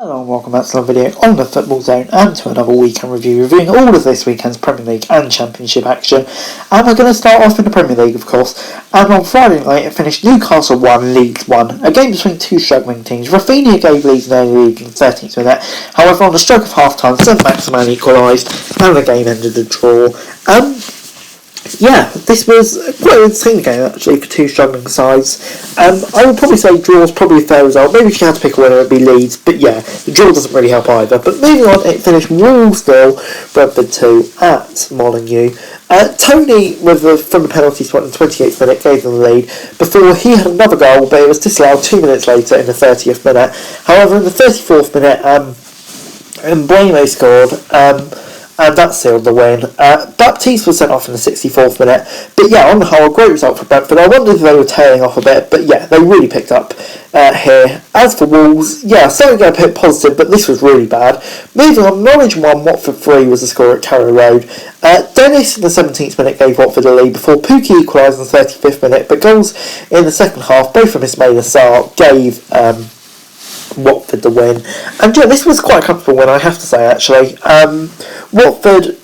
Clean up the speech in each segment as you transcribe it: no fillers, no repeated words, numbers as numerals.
Hello and welcome back to another video on the Football Zone and to another weekend review reviewing all of this weekend's Premier League and Championship action. And we're going to start off in the Premier League, of course. And on Friday night it finished Newcastle 1, Leeds 1, a game between two struggling teams. Rafinha gave Leeds an early lead in the 13th minute. However, on the stroke of half-time, Saint-Maximin equalised and the game ended a draw. This was quite an entertaining game actually for two struggling sides. I would probably say draw is probably a fair result. Maybe if you had to pick a winner it would be Leeds, but yeah, the draw doesn't really help either. But moving on, it finished Wolves 0, Brentford 2 at Molineux. Tony, from the penalty spot in the 28th minute, gave them the lead before he had another goal, but it was disallowed 2 minutes later in the 30th minute. However, in the 34th minute, Mbeumo scored. And that sealed the win. Baptiste was sent off in the 64th minute. But yeah, on the whole, a great result for Brentford. I wondered if they were tailing off a bit, but yeah, they really picked up here. As for Wolves, yeah, certainly going to put positive, but this was really bad. Moving on, Norwich 1, Watford 3 was the score at Carrow Road. Dennis in the 17th minute gave Watford a lead before Pukki equalised in the 35th minute, but goals in the second half, both from Ismaila Sarr, gave Watford the win. And yeah, this was quite a comfortable win, I have to say, actually. Watford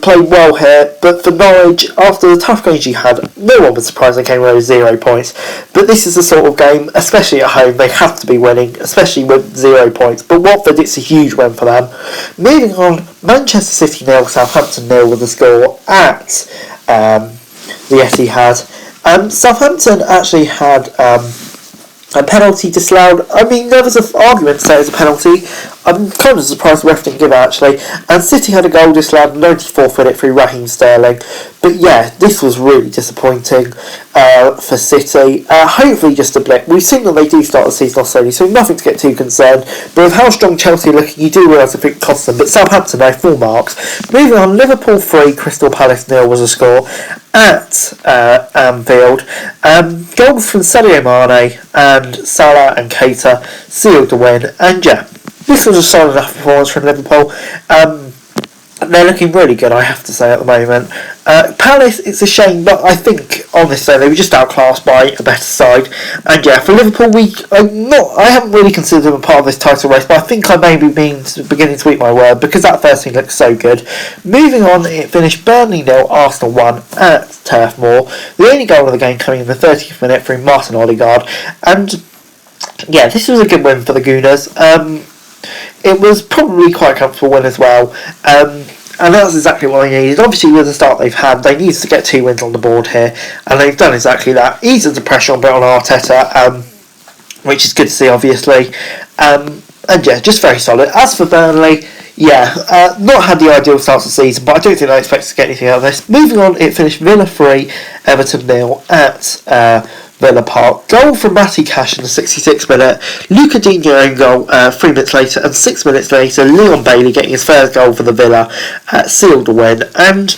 played well here, but for Norwich, after the tough games you had, no one was surprised they came away with 0 points. But this is the sort of game, especially at home, they have to be winning, especially with 0 points. But Watford, it's a huge win for them. Moving on, Manchester City 0, Southampton 0 with the score at the Etihad. Southampton actually had a penalty disallowed. I mean, there was an argument to say it was a penalty. I'm kind of surprised the ref didn't give it, actually. And City had a goal disallowed in the 94th minute through Raheem Sterling. But yeah, this was really disappointing for City. Hopefully just a blip. We've seen that they do start the season off slowly, so nothing to get too concerned. But with how strong Chelsea are looking, you do realise if it costs them. But Southampton, no, full marks. Moving on, Liverpool 3, Crystal Palace 0 was a score at Anfield. Goals from Sadio Mane and Salah and Keita sealed the win. And yeah, this was a solid enough performance from Liverpool. They're looking really good, I have to say, at the moment. Palace, it's a shame, but I think on this day they were just outclassed by a better side. And yeah, for Liverpool, I haven't really considered them a part of this title race, but I think I may be beginning to eat my word because that first team looks so good. Moving on, it finished Burnley 0, Arsenal 1 at Turf Moor. The only goal of the game coming in the 30th minute through Martin Odegaard. And yeah, this was a good win for the Gooners. It was probably quite a comfortable win as well, and that's exactly what they needed. Obviously, with the start they've had, they needed to get 2 wins on the board here, and they've done exactly that. Eased the pressure on Arteta, which is good to see, obviously, and yeah, just very solid. As for Burnley, yeah, not had the ideal start to the season, but I don't think they expect to get anything out of this. Moving on, it finished Villa 3, Everton 0 at Villa Park. Goal from Matty Cash in the 66th minute. Luca Digne own goal 3 minutes later, and 6 minutes later, Leon Bailey getting his first goal for the Villa sealed the win. And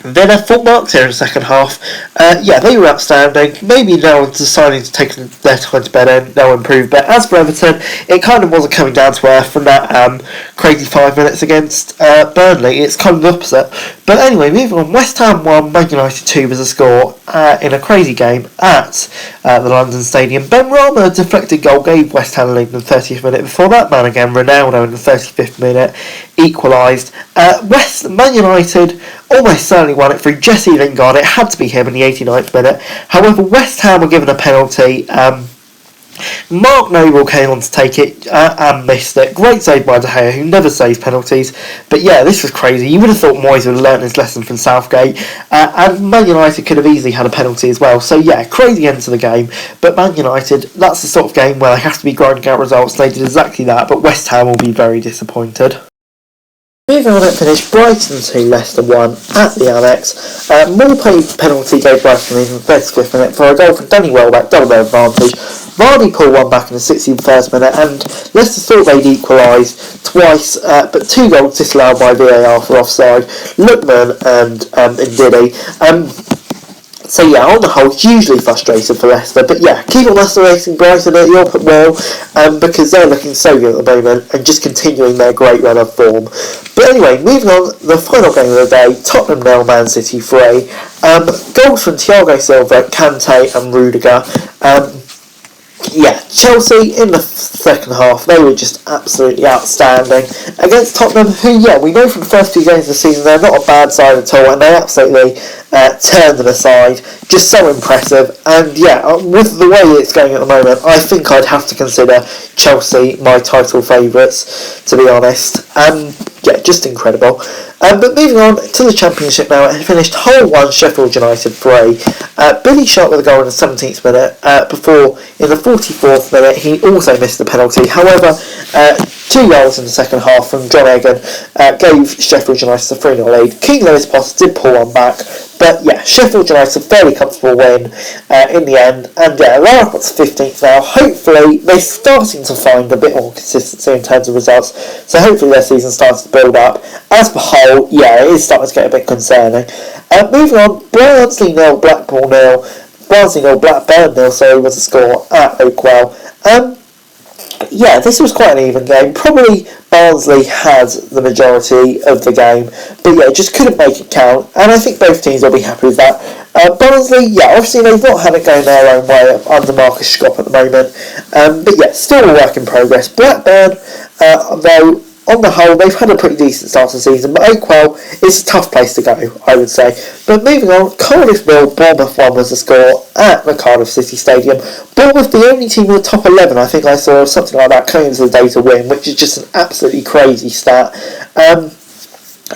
Villa full marks here in the second half. They were outstanding. Maybe now deciding to take their time to bed and they'll improve. But as for Everton, it kind of wasn't coming down to earth from that crazy 5 minutes against Burnley. It's kind of the opposite. But anyway, moving on. West Ham 1, Man United 2 was a score in a crazy game at the London Stadium. Ben Rama deflected goal gave West Ham lead in the 30th minute. Before that man again, Ronaldo in the 35th minute equalised. Man United almost certainly won it through Jesse Lingard. It had to be him in the 89th minute. However, West Ham were given a penalty. Mark Noble came on to take it and missed it. Great save by De Gea, who never saves penalties. But yeah, this was crazy. You would have thought Moyes would have learnt his lesson from Southgate. And Man United could have easily had a penalty as well. So yeah, crazy end to the game. But Man United, that's the sort of game where they have to be grinding out results. They did exactly that. But West Ham will be very disappointed. Moving on, it finished Brighton 2, Leicester 1 at the Amex. Moore penalty gave Brighton in the 35th minute for a goal from Danny Welbeck, double their advantage. Vardy pulled one back in the 61st minute, and Leicester thought they'd equalised twice, but 2 goals disallowed by VAR for offside. Lookman and Ndidi. So yeah, on the whole, hugely frustrated for Leicester. But yeah, keep on lacerating Brighton at your well, because they're looking so good at the moment and just continuing their great run of form. But anyway, moving on, the final game of the day, Tottenham 0, Man City 3. Goals from Thiago Silva, Kante and Rudiger. Yeah, Chelsea in the second half, they were just absolutely outstanding against Tottenham, who, yeah, we know from the first few games of the season they're not a bad side at all, and they absolutely turned them aside. Just so impressive, and yeah, with the way it's going at the moment, I think I'd have to consider Chelsea my title favourites, to be honest. Yeah, just incredible. But moving on to the Championship now, it finished Hull 1, Sheffield United 3. Billy Sharp with a goal in the 17th minute, before in the 44th minute he also missed the penalty. However, 2 goals in the second half from John Egan gave Sheffield United a 3-0 lead. King Lewis Post did pull one back, but yeah, Sheffield United a fairly comfortable win in the end, and yeah, they're up to 15th now. Hopefully they're starting to find a bit more consistency in terms of results, so hopefully their season starts to build up. As for Hull, yeah, it is starting to get a bit concerning. Moving on, Barnsley 0, Blackpool 0. Barnsley 0, Blackburn 0, so was the score at Oakwell. Yeah, this was quite an even game. Probably Barnsley had the majority of the game, but yeah, just couldn't make it count, and I think both teams will be happy with that. Barnsley, yeah, obviously they've not had it going their own way under Marcus Schropp at the moment, but yeah, still a work in progress. Blackburn, though, on the whole, they've had a pretty decent start to the season, but Oakwell is a tough place to go, I would say. But moving on, Cardiff 0, Bournemouth 1 was the score at the Cardiff City Stadium. Bournemouth, the only team in the top 11, I think I saw something like that, coming into the day to win, which is just an absolutely crazy stat. And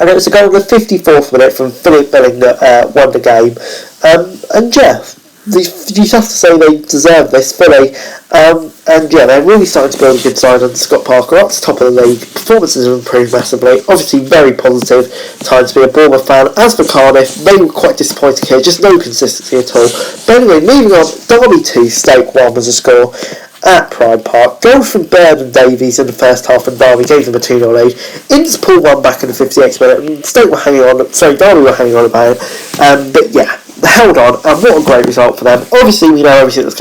it was a goal in the 54th minute from Philip Billing that won the game. And yeah, you have to say they deserve this fully, and yeah, they're really starting to build a good side under Scott Parker up to top of the league. Performances have improved massively, obviously very positive time to be a Bournemouth fan. As for Cardiff, they were quite disappointing here, just no consistency at all. But anyway, moving on, Derby 2, Stoke 1 was the score at Pride Park. Goals from Baird and Davies in the first half, and Derby gave them a 2-0 lead. Ince pulled one back in the 58th minute, and Stoke were hanging on, Derby were hanging on about it, but yeah, held on, and what a great result for them. Obviously we know everything that's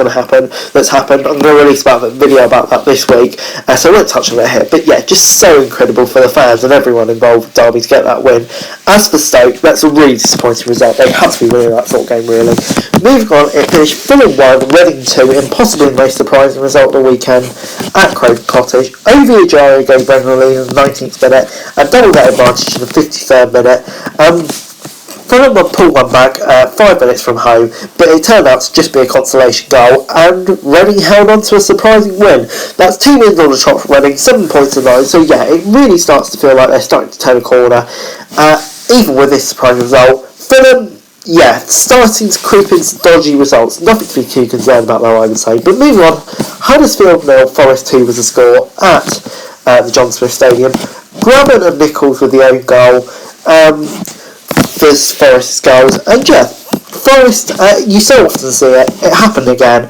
happened. I'm going to release a video about that this week, so I won't touch on it here, but yeah, just so incredible for the fans and everyone involved with Derby to get that win. As for Stoke, that's a really disappointing result. They had to be winning that sort of game, really. Moving on, it finished Fulham 1, Reading 2, in possibly the most surprising result of the weekend at Craven Cottage. Ovie Ejaria gave Brendan a lead in the 19th minute, and doubled that advantage in the 53rd minute. Fulham pulled one back 5 minutes from home, but it turned out to just be a consolation goal, and Reading held on to a surprising win. That's 2 wins on the trot for Reading, 7 points in line, so yeah, it really starts to feel like they're starting to turn a corner, even with this surprising result. Fulham, yeah, starting to creep into dodgy results, nothing to be too concerned about though, I would say. But moving on, Huddersfield 0, Forest 2 was the score at the John Smith Stadium. Grabban and Nichols with the own goal. For Forest's goals, and yeah, Forest, you so often see it happened again.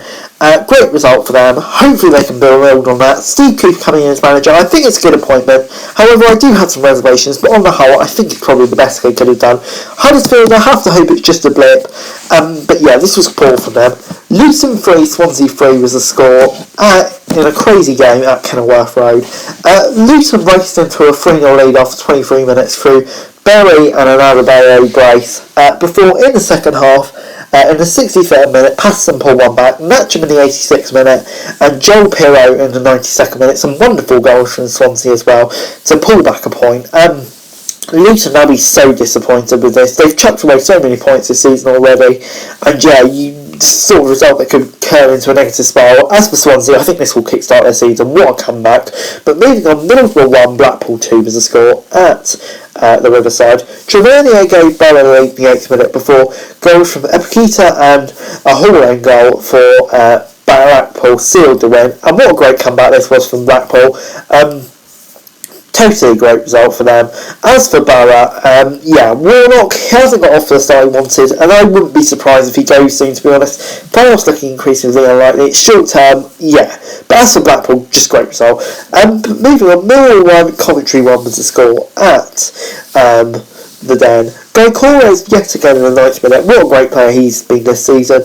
Great result for them. Hopefully they can build on that. Steve Cooper coming in as manager, I think it's a good appointment. However, I do have some reservations, but on the whole, I think it's probably the best they could have done. Huddersfield, I have to hope it's just a blip, but yeah, this was poor from them. Luton 3, Swansea 3 was the score in a crazy game at Kenilworth Road. Luton raced into a 3-0 lead after 23 minutes through Berry and an Adebayo brace, before in the second half, in the 63rd minute, Patterson pulled one back, Natcham in the 86th minute, and Joel Pirro in the 92nd minute. Some wonderful goals from Swansea as well to pull back a point. Luton now be so disappointed with this. They've chucked away so many points this season already, and yeah, sort of result that could curl into a negative spiral. As for Swansea, I think this will kickstart their season. What a comeback. But moving on, Middlesbrough 1, Blackpool 2 was the score at the Riverside. Tavernier gave Bell a lead in the 8th minute before goals from Epiketa and a Hall-Lane goal for Blackpool sealed the win. And what a great comeback this was from Blackpool. Totally great result for them. As for Borough, yeah, Warnock hasn't got off to the start he wanted, and I wouldn't be surprised if he goes soon, to be honest. Playoffs looking increasingly unlikely. Short term, yeah. But as for Blackpool, just great result. Moving on, Millwall 1, Coventry 1 was the score at the Den. Goicoures yet again in the 9th minute. What a great player he's been this season,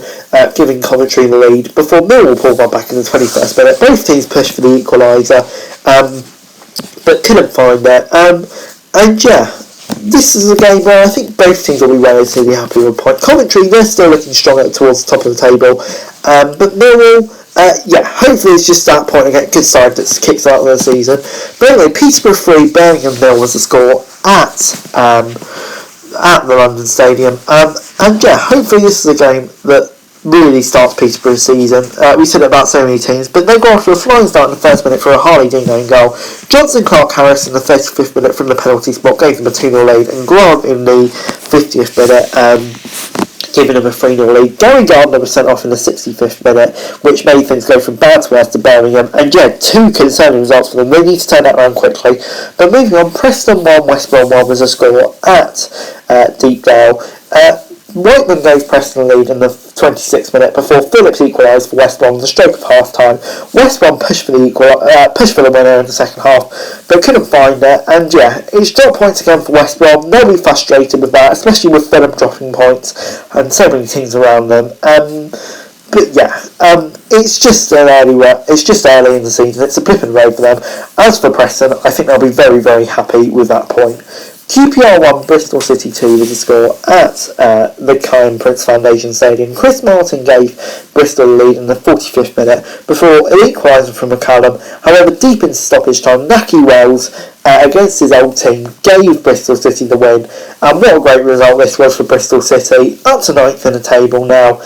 giving Coventry the lead before Millwall pulled one back in the 21st minute. Both teams pushed for the equaliser, but couldn't find it. And yeah, this is a game where I think both teams will be relatively happy with a point. Coventry, they're still looking strong towards the top of the table, but Millwall, hopefully it's just that point again, good side that kicks out the season. But anyway, Peterborough 3, Birmingham 0 was the score at the London Stadium. And hopefully this is a game that really starts Peterborough's season. We said it about so many teams, but they go off to a flying start in the first minute for a Harley Dean own goal. Johnson Clark Harris in the 35th minute from the penalty spot gave them a 2-0 lead, and Grant in the 50th minute giving them a 3-0 lead. Gary Gardner was sent off in the 65th minute, which made things go from bad to worse to Birmingham. And two concerning results for them. They need to turn that around quickly. But moving on, Preston 1, West Brom 1 was a score at Deepdale. Whiteman gave Preston a lead in the 26th minute before Phillips equalised for West Brom on the stroke of half time. West Brom pushed for the winner in the second half, but couldn't find it. And it's dropped points again for West Brom. They'll be frustrated with that, especially with Fulham dropping points and so many teams around them. It's just it's just early in the season. It's a blip in the road for them. As for Preston, I think they'll be very, very happy with that point. QPR 1, Bristol City 2 was the score at the Kyan Prince Foundation Stadium. Chris Martin gave Bristol the lead in the 45th minute before equalising from McCallum. However, deep into stoppage time, Naki Wells, against his old team, gave Bristol City the win. And what a great result this was for Bristol City, up to 9th in the table now.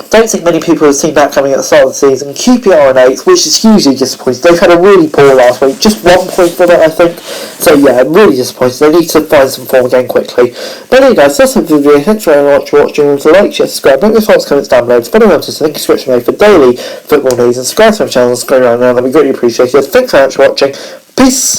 Don't think many people have seen that coming at the start of the season. QPR in 8th, which is hugely disappointing. They've had a really poor last week, just 1 point from it, I think. So really disappointing. They need to find some form again quickly. But anyway guys, that's it for the video. Thanks very much for watching. Remember to like, share, subscribe, make your thoughts, comments down below. Follow me on Twitter, link description below for daily football news, and subscribe to my channel and subscribe around now. That'd be greatly appreciated. Thanks very much for watching. Peace.